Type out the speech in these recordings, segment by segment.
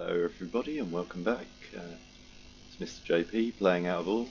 Hello everybody and welcome back. It's Mr. JP playing Out of All,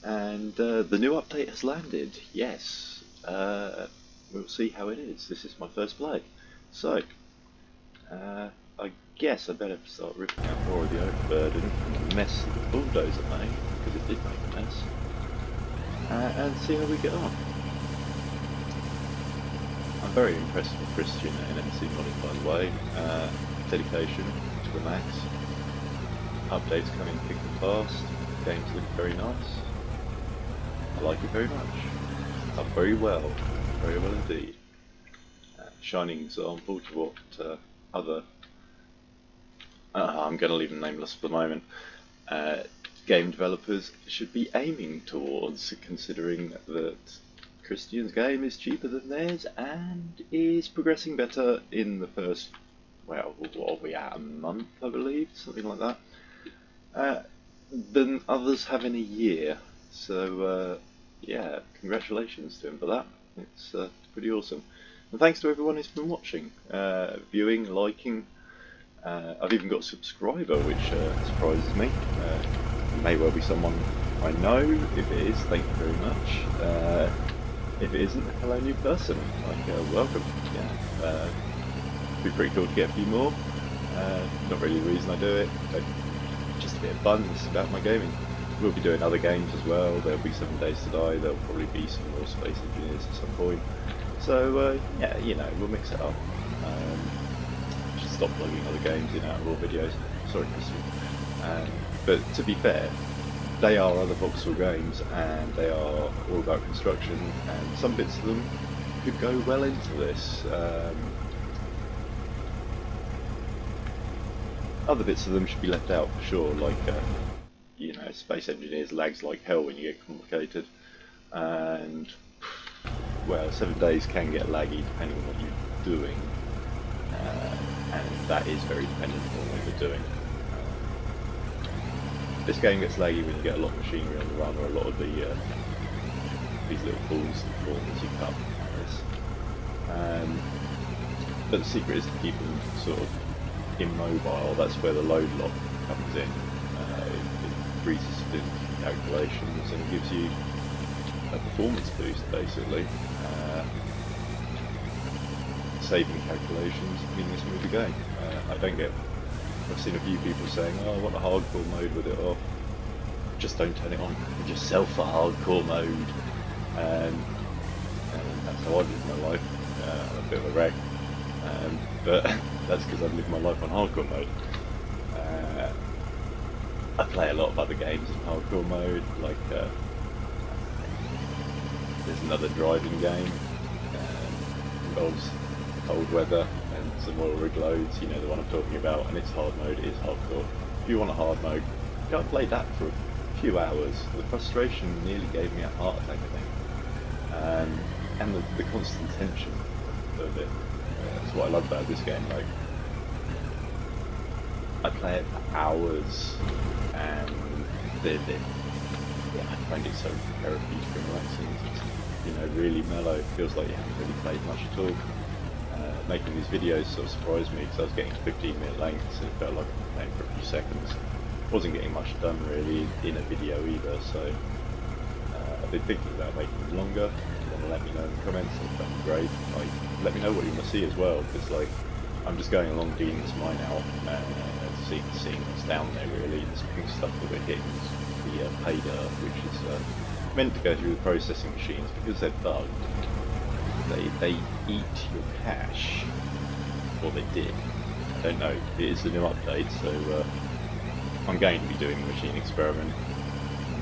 and the new update has landed. Yes, we'll see how it is. This is my first play, so I guess I better start ripping out more of the overburden and the mess that the bulldozer made, because it did make a mess, and see how we get on. I'm very impressed with Christian and MC modding, by the way. Dedication to the max. Updates coming thick and fast. Games look very nice. I like it very much. Done very well indeed. Shining example to what other, I'm going to leave them nameless for the moment, game developers should be aiming towards, considering that Christian's game is cheaper than theirs and is progressing better in the first, well, what are we at, a month I believe, something like that, than others have in a year. So yeah, congratulations to him for that. It's pretty awesome. And thanks to everyone who's been watching, viewing, liking. I've even got a subscriber, which surprises me. It may well be someone I know. If it is, thank you very much. If it isn't, hello new person, like welcome. Yeah, it'd be pretty cool to get a few more. Not really the reason I do it, but just a bit of fun. It's about my gaming. We'll be doing other games as well. There'll be 7 Days to Die. There'll probably be some more Space Engineers at some point. So yeah, you know, we'll mix it up. Just stop plugging other games in out of all videos. Sorry, Christian. But to be fair, they are other Vauxhall games, and they are all about construction, and some bits of them could go well into this. Other bits of them should be left out for sure, like, you know, Space Engineers lags like hell when you get complicated, and, well, 7 Days can get laggy depending on what you're doing, and that is very dependent on what you're doing. This game gets laggy when you get a lot of machinery on the run, or a lot of the these little balls that form as you cut this. But the secret is to keep them sort of immobile. That's where the load lock comes in. It freezes the calculations and gives you a performance boost, basically. Saving calculations, meaning a smoother game. I've seen a few people saying, oh, I want a hardcore mode with it off. Just don't turn it on. Give yourself a hardcore mode. And that's how I've lived my life. I'm a bit of a wreck. But that's because I've lived my life on hardcore mode. I play a lot of other games in hardcore mode, like there's another driving game. Involves cold weather and some oil rig loads, you know the one I'm talking about, and its hard mode is hardcore. If you want a hard mode, go and play that for a few hours. The frustration nearly gave me a heart attack, I think. And the constant tension of it. That's what I love about this game. Like, I play it for hours, and yeah, I find it so therapeutic and relaxing. It's, you know, really mellow. It feels like you haven't really played much at all. Making these videos sort of surprised me, because I was getting 15-minute lengths and it felt like I was playing for a few seconds. Wasn't getting much done really in a video either, so I've been thinking about making them longer. If you want to let me know in the comments, that'd be great. Like, let me know what you want to see as well, because like, I'm just going along Dean's mine out, seeing what's down there really. This pink stuff that we're hitting is the pay dirt, which is meant to go through the processing machines. Because they're bugged, they eat your cache, or they did. I don't know, it is the new update, so I'm going to be doing a machine experiment.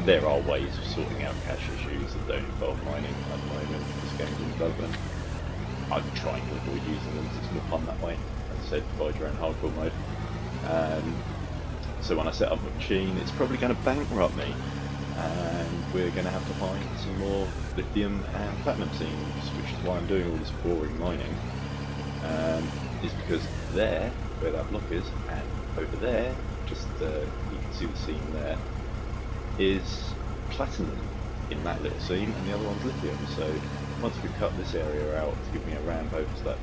There are ways of sorting out cache issues that don't involve mining at the moment. This game's in development. I'm trying to avoid using them because it's more fun that way. As I said, provide your own hardcore mode. So when I set up my machine, it's probably going to bankrupt me, and we're going to have to find some more lithium and platinum seams, which is why I'm doing all this boring mining. Is because there, where that block is, and over there, just you can see the seam there, is platinum in that little seam, and the other one's lithium. So once we cut this area out to give me a ramp over to that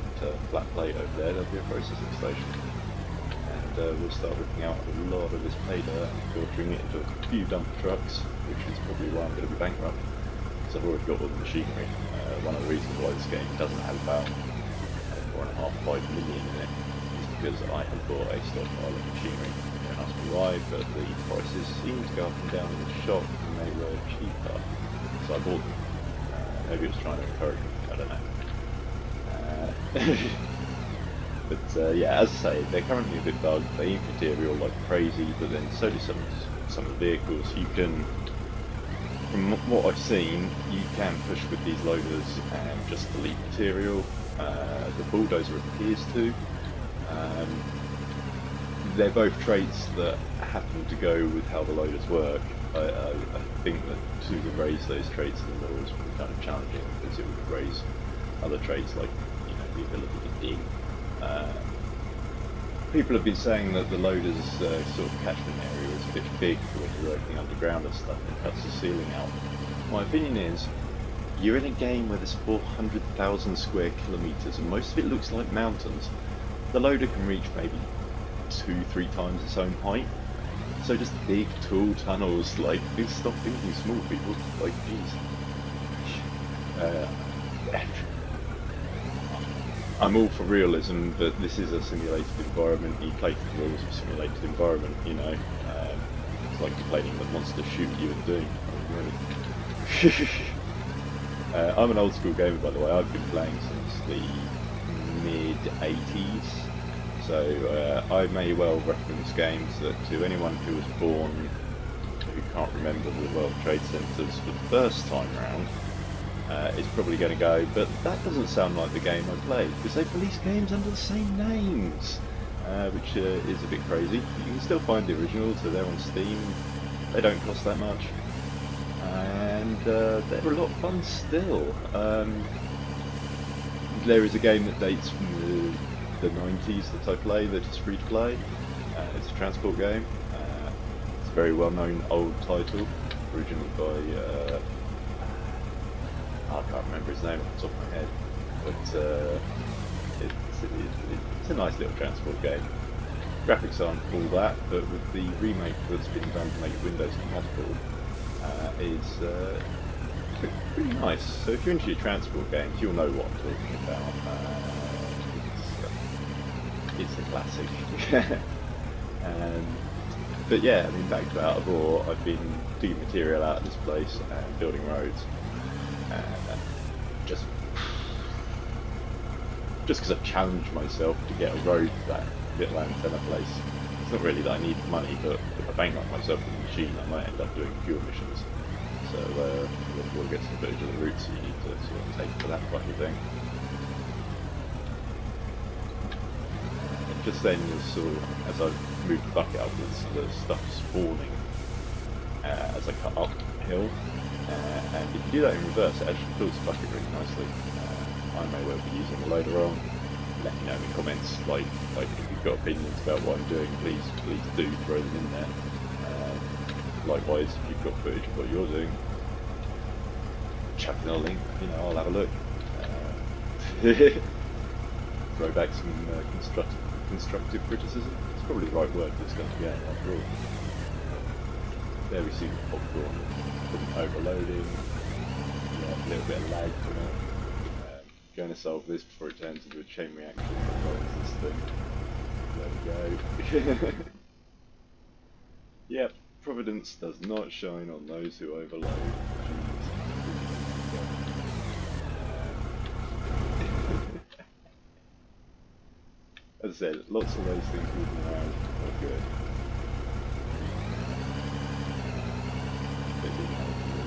flat plate over there, there'll be a processing station. And we'll start ripping out a lot of this pay dirt and filtering it into a few dump trucks, which is probably why I'm going to be bankrupt, because I've already got all the machinery. One of the reasons why this game doesn't have about 4.5, 5 million in it is because I have bought a stockpile of machinery. Don't ask me why, but the prices seem to go up and down in the shop and they were cheaper, so I bought them. Maybe it was trying to encourage me, I don't know. But yeah, as I say, they're currently a bit bugged. They eat material like crazy, but then so do some of the vehicles. You can, from what I've seen, you can push with these loaders and just delete material. The bulldozer appears to. They're both traits that happen to go with how the loaders work. I think that to raise those traits in the laws would be kind of challenging, because it would raise other traits like, you know, the ability to dig. People have been saying that the loader's sort of catchment area is a bit big for when you're working underground and stuff, and it cuts the ceiling out. My opinion is, you're in a game where there's 400,000 square kilometres and most of it looks like mountains. The loader can reach maybe 2-3 times its own height. So just big, tall tunnels, like, stop thinking small, people. Like, jeez. I'm all for realism, but this is a simulated environment. You play the rules of simulated environment, you know. It's like complaining that monsters shoot you and doom. Really. I'm an old school gamer, by the way. I've been playing since the mid-80s. So I may well reference games that to anyone who was born who can't remember the World Trade Centers for the first time round, is probably going to go, but that doesn't sound like the game I played, because they release games under the same names, which is a bit crazy. You can still find the originals, so they're on Steam. They don't cost that much, and they're a lot of fun still. There is a game that dates from the 90s that I play that is free to play. It's a transport game. It's a very well known old title, originally by I can't remember his name off the top of my head, but it's a nice little transport game. Graphics aren't all that, but with the remake that's been done to make it Windows compatible, is pretty nice. So if you're into your transport games, you'll know what I'm talking about. It's a classic. But yeah, I mean, back to Out of Ore, I've been digging material out of this place and building roads. Just because I've challenged myself to get a road to that little antenna place. It's not really that I need the money, but if I bankrupt myself with the machine, I might end up doing fuel missions. So we'll get some footage of the routes you need to sort of take for that kind of thing. Just then, sort of, as I've moved the bucket upwards, the stuff spawning as I cut uphill. And if you do that in reverse, it actually fills the bucket really nicely. I may well be using the loader on. Let me know in the comments, like if you've got opinions about what I'm doing, please do throw them in there. Likewise, if you've got footage of what you're doing, chuck in a link, you know, I'll have a look. Throw back some constructive criticism. It's probably the right word for this kind of game after all. There we see the popcorn overloading, yeah, a little bit of lag from it. Going to solve this before it turns into a chain reaction that rolls this thing. There we go. Yep, Providence does not shine on those who overload. As I said, lots of those things moving around are good. They didn't help me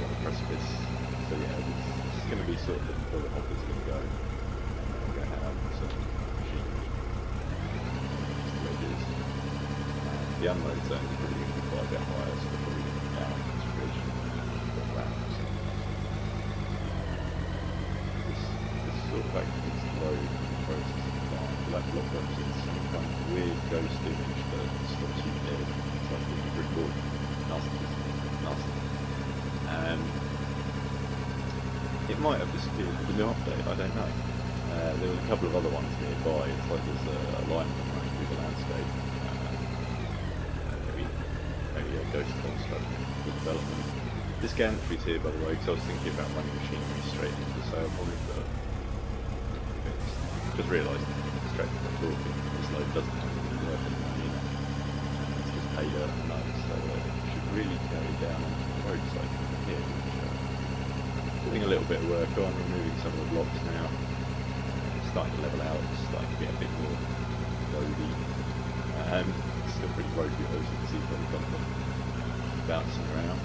on a precipice. So yeah, this is going to be sort of where the hopper's going to go. And then I'm going to have some machinery. Just the way it is. The unload zone is probably going to be quite a bit higher, so they're probably going to be down this bridge and go around. This sort of activates the road process. That block represents some kind of weird ghost image that stops you dead. It's like a brick wall. Nasty. It might have disappeared with the new update, I don't know. There was a couple of other ones nearby. It's like there's a line of them running through the landscape. Maybe a ghost construct for development. This gantry's here, by the way, because I was thinking about running machinery straight into the sail point, but just realised straight from talking, this load doesn't actually work anymore, you know. It's just paid out at night, so it should really carry down onto the roadside from here, which doing a little bit of work on, removing some of the blocks now. Starting to level out, starting to get a bit more roady. Still pretty roady, as you can see from the bumper bouncing around.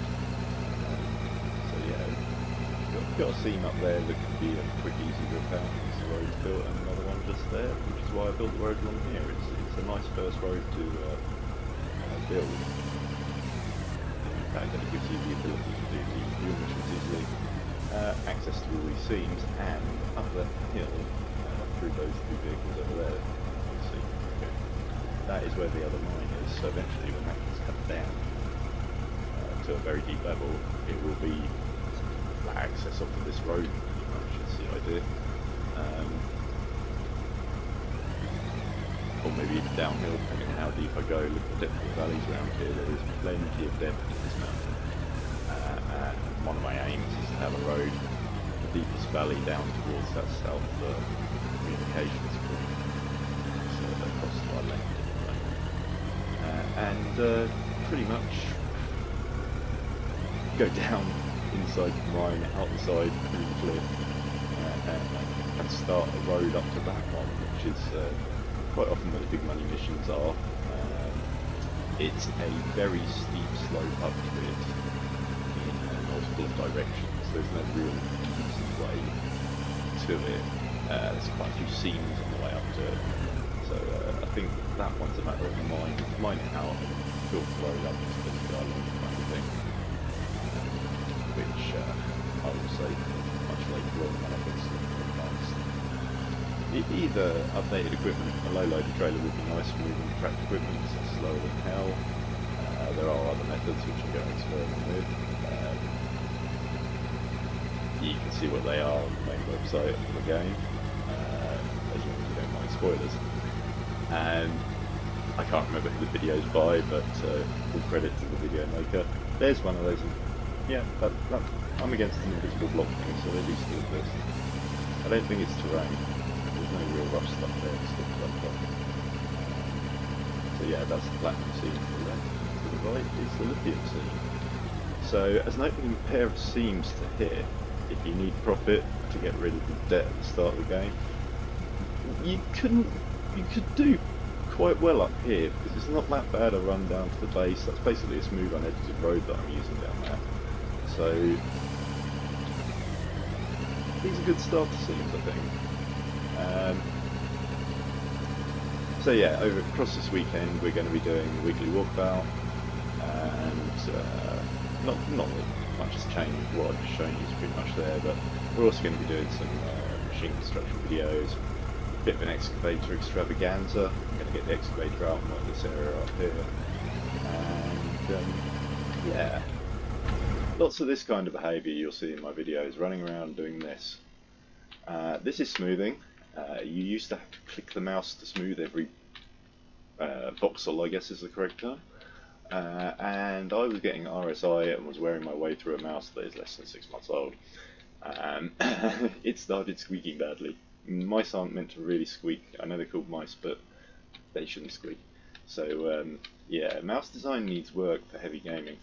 So yeah, got a seam up there that could be a quick, easy rip out. There's the road built, and another one just there, which is why I built the road along here. It's a nice first road to build. In fact, that it gives you the ability to do the fuel missions easily. Access to all these seams, and up that hill through those two vehicles over there. You see, okay. That is where the other mine is. So eventually, when that gets cut down to a very deep level, it will be flat access off of this road. Pretty much, is the idea. Or maybe even downhill, depending on how deep I go. Look at the depth of the valleys around here. There is plenty of depth in this mountain. And one of my aims is to have a road, the deepest valley down towards that south communications point. So across to our left at the moment. And pretty much go down inside the mine, outside through the cliff, and start a road up to that one, which is quite often where the big money missions are. It's a very steep slope up to it in multiple directions. There's no real easy way to it. There's quite a few seams on the way up to it. So I think that one's a matter of mine it out and build the road up to the island kind of thing. Which I will say much later on when I get some advanced. Either updated equipment, a low-loader trailer would be nice for moving tracked equipment, it's slower than hell. There are other methods which I'm going to experiment with. You can see what they are on the main website of the game, as long as you don't mind spoilers. I can't remember who the video's by, but full credit to the video maker. There's one of those. Yeah, I'm against an invisible block thing, so they do still exist. I don't think it's terrain. There's no real rough stuff there to stick stuff up. So yeah, that's the platinum seam to the left. To the right is the lithium seam. So as an opening pair of seams to hit, if you need profit to get rid of the debt at the start of the game, you could do quite well up here, because it's not that bad a run down to the base. That's basically a smooth unedited road that I'm using down there. So these are good starter seams, I think. So yeah, across this weekend we're going to be doing the weekly walkabout, and not much has changed. What I've just shown you is pretty much there, but we're also going to be doing some machine construction videos, a bit of an excavator extravaganza. I'm going to get the excavator out and work this area up here, and yeah, lots of this kind of behaviour you'll see in my videos, running around doing this. This is smoothing. You used to have to click the mouse to smooth every voxel, I guess is the correct term. And I was getting RSI and was wearing my way through a mouse that is less than 6 months old. It started squeaking badly. Mice aren't meant to really squeak. I know they're called mice, but they shouldn't squeak. So yeah, mouse design needs work for heavy gaming.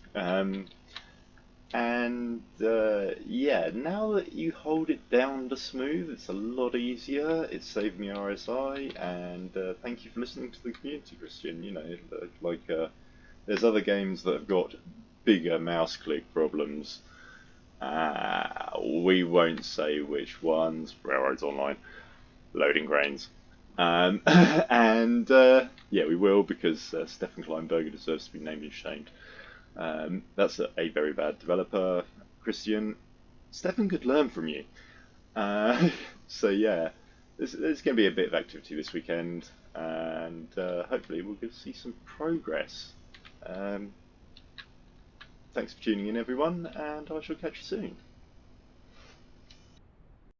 Yeah, now that you hold it down to smooth, it's a lot easier. It saved me RSI, and thank you for listening to the community, Christian. You know, like there's other games that have got bigger mouse click problems. We won't say which ones. Railroads Online, loading grains. And yeah, we will, because Stefan Kleinberger deserves to be named and shamed. That's a very bad developer, Christian. Stefan could learn from you. So yeah, there's going to be a bit of activity this weekend, and hopefully we'll get to see some progress. Thanks for tuning in, everyone, and I shall catch you soon.